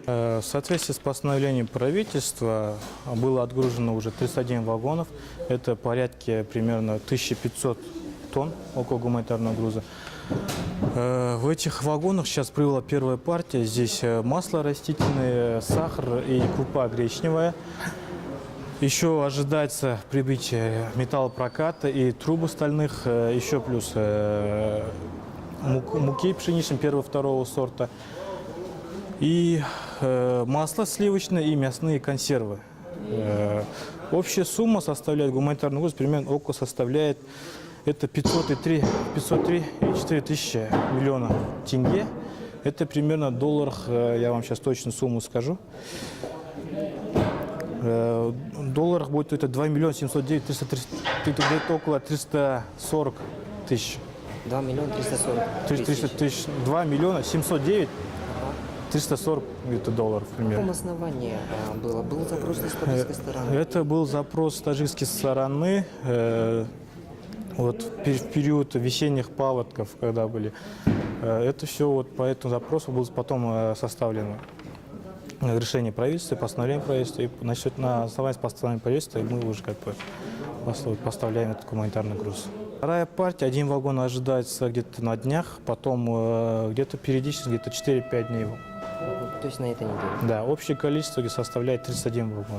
В соответствии с постановлением правительства было отгружено уже 31 вагонов. Это порядка примерно 1500 тонн около гуманитарного груза. В этих вагонах сейчас прибыла первая партия. Здесь масло растительное, сахар и крупа гречневая. Еще ожидается прибытие металлопроката и трубы стальных, еще плюс муки пшеничной первого-второго сорта. И масло сливочное и мясные консервы. Общая сумма составляет, гуманитарный груз примерно около составляет это 503,4 тысячи миллионов тенге. Это примерно в долларах, я вам сейчас точно сумму скажу. В долларах будет это 2 миллиона 709 330, где-то около 340 тысяч. 2 миллиона 340 тысяч. 2 миллиона 709 340 долларов примерно. На каком основании был запрос с таджикской стороны? Это был запрос с таджикской стороны. Вот в период весенних паводков, когда были. Это все вот по этому запросу было потом составлено решение правительства, постановление правительства. И на основании постановления правительства мы уже как бы поставляем этот гуманитарный груз. Вторая партия, один вагон ожидается где-то на днях, потом где-то периодически, где-то 4-5 дней. То есть на этой неделе? Да, общее количество составляет 31 вагон.